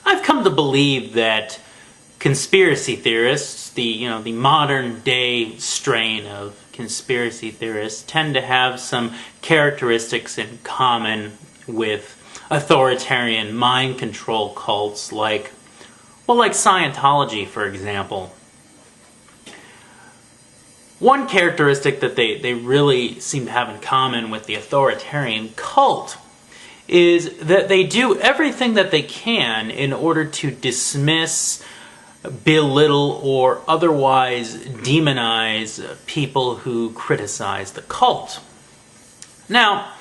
I've come to believe that conspiracy theorists, the modern day strain of conspiracy theorists, tend to have some characteristics in common with authoritarian mind control cults like Scientology, for example. One characteristic that they really seem to have in common with the authoritarian cult is that they do everything that they can in order to dismiss, belittle, or otherwise demonize people who criticize the cult. Now,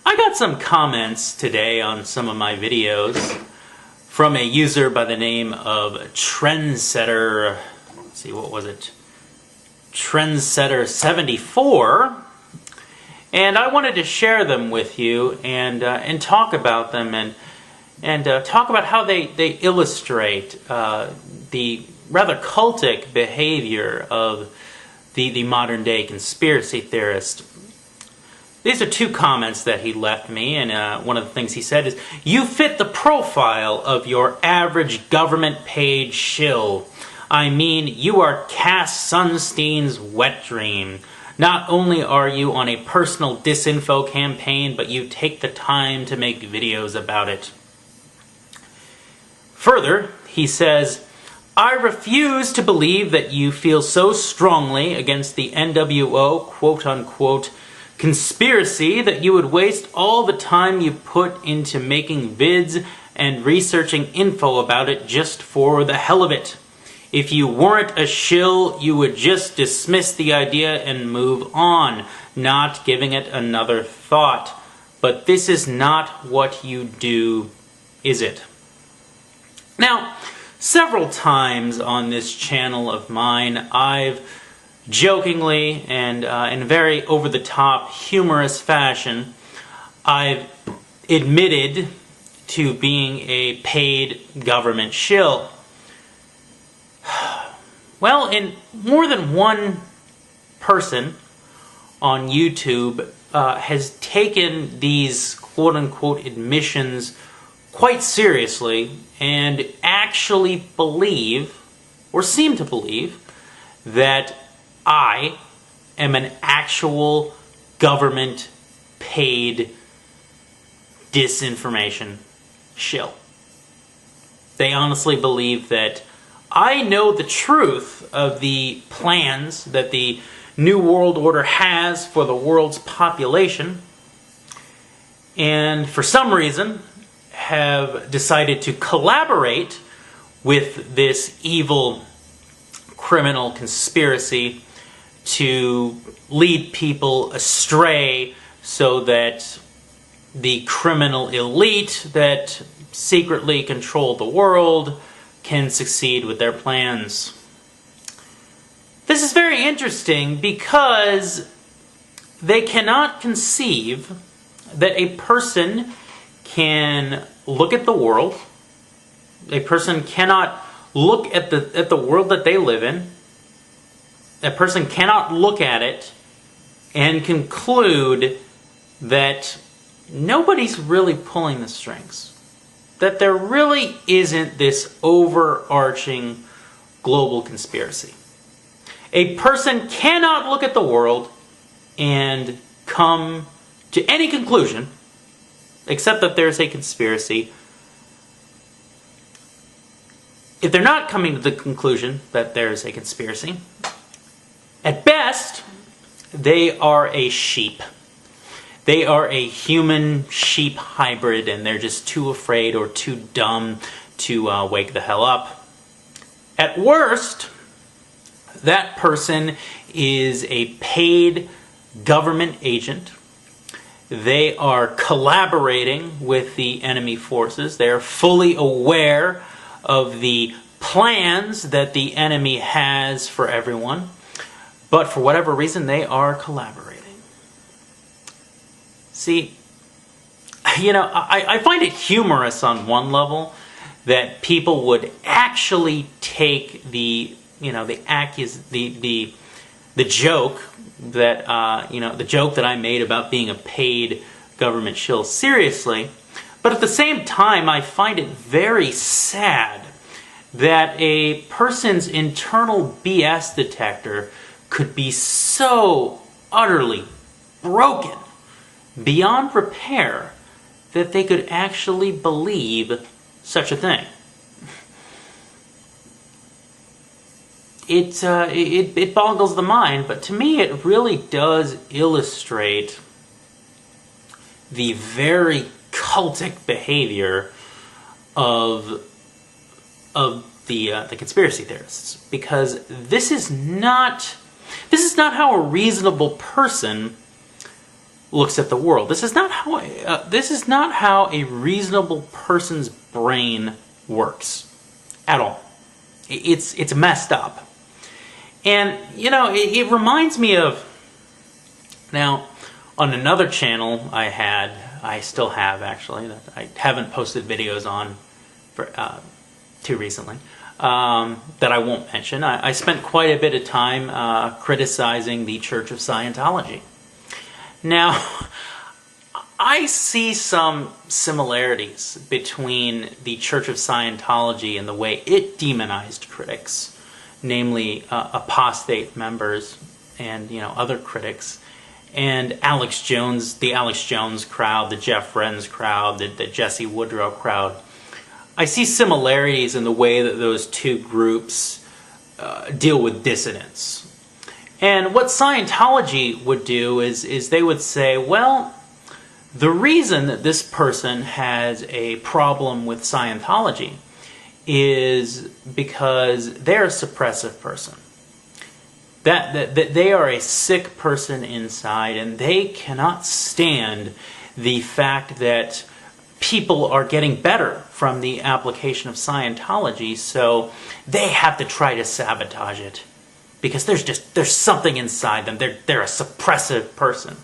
I got some comments today on some of my videos from a user by the name of Trendsetter, let's see, what was it? Trendsetter74, and I wanted to share them with you and talk about them and talk about how they illustrate the rather cultic behavior of the modern day conspiracy theorist. These are two comments that he left me, and one of the things he said is, "You fit the profile of your average government paid shill. I mean, you are Cass Sunstein's wet dream. Not only are you on a personal disinfo campaign, but you take the time to make videos about it." Further, he says, "I refuse to believe that you feel so strongly against the NWO quote-unquote conspiracy that you would waste all the time you put into making vids and researching info about it just for the hell of it. If you weren't a shill, you would just dismiss the idea and move on, not giving it another thought. But this is not what you do, is it?" Now, several times on this channel of mine, I've jokingly and in a very over-the-top humorous fashion, I've admitted to being a paid government shill. Well, and more than one person on YouTube has taken these quote-unquote admissions quite seriously and actually believe, or seem to believe, that I am an actual government-paid disinformation shill. They honestly believe that I know the truth of the plans that the New World Order has for the world's population, and for some reason have decided to collaborate with this evil criminal conspiracy to lead people astray so that the criminal elite that secretly control the world can succeed with their plans. This is very interesting because they cannot conceive that a person can look at the world, a person cannot look at the world that they live in, a person cannot look at it and conclude that nobody's really pulling the strings. That there really isn't this overarching global conspiracy. A person cannot look at the world and come to any conclusion except that there's a conspiracy. If they're not coming to the conclusion that there's a conspiracy, at best, they are a sheep. They are a human-sheep hybrid, and they're just too afraid or too dumb to wake the hell up. At worst, that person is a paid government agent. They are collaborating with the enemy forces. They are fully aware of the plans that the enemy has for everyone. But for whatever reason, they are collaborating. See, I find it humorous on one level that people would actually take the joke that the joke that I made about being a paid government shill seriously, But at the same time, I find it very sad that a person's internal BS detector could be so utterly broken beyond repair that they could actually believe such a thing. It boggles the mind, but to me it really does illustrate the very cultic behavior of the conspiracy theorists, because this is not how a reasonable person looks at the world. This is not how a reasonable person's brain works at all. It's messed up. And, it reminds me of, now, on another channel I still have actually, that I haven't posted videos on for too recently, that I won't mention. I spent quite a bit of time criticizing the Church of Scientology. Now, I see some similarities between the Church of Scientology and the way it demonized critics, namely apostate members and other critics, and Alex Jones, the Alex Jones crowd, the Jeff Renz crowd, the Jesse Woodrow crowd. I see similarities in the way that those two groups deal with dissidents. And what Scientology would do is they would say, well, the reason that this person has a problem with Scientology is because they're a suppressive person. That they are a sick person inside, and they cannot stand the fact that people are getting better from the application of Scientology, so they have to try to sabotage it because there's something inside them. They're a suppressive person.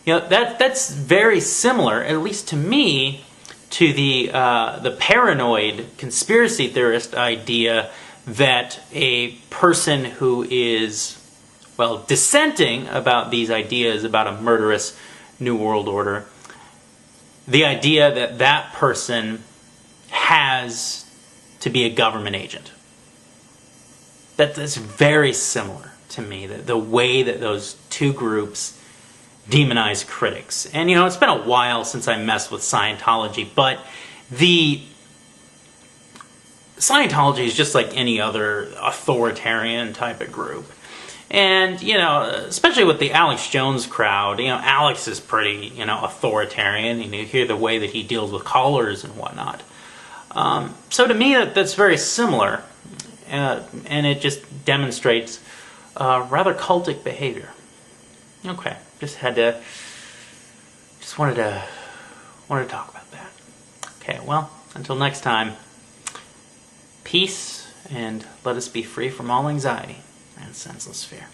That's very similar, at least to me, to the paranoid conspiracy theorist idea that a person who is, dissenting about these ideas about a murderous New World Order, the idea that that person has to be a government agent. That's very similar to me, the way that those two groups demonize critics. And, it's been a while since I messed with Scientology, but Scientology is just like any other authoritarian type of group. And, especially with the Alex Jones crowd, Alex is pretty, authoritarian. You hear the way that he deals with callers and whatnot. So to me, that's very similar. And it just demonstrates rather cultic behavior. Okay, wanted to talk about that. Okay, well, until next time, peace, and let us be free from all anxiety and senseless fear.